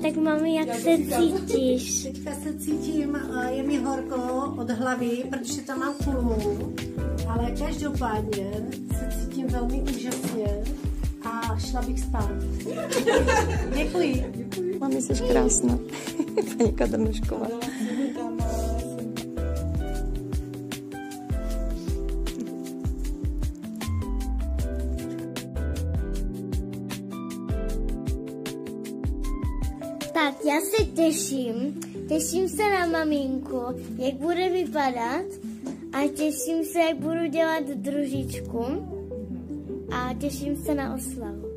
Tak mami, jak se cítíš? Teďka se cítím, je mi horko od hlavy, protože tam mám kulmu, ale každopádně se cítím velmi úžasně a šla bych spát. Děkuji. Mami, jsi krásná. Paní Kadrnošková. Tak, já se těším se na maminku, jak bude vypadat a těším se, jak budu dělat družičku a těším se na oslavu.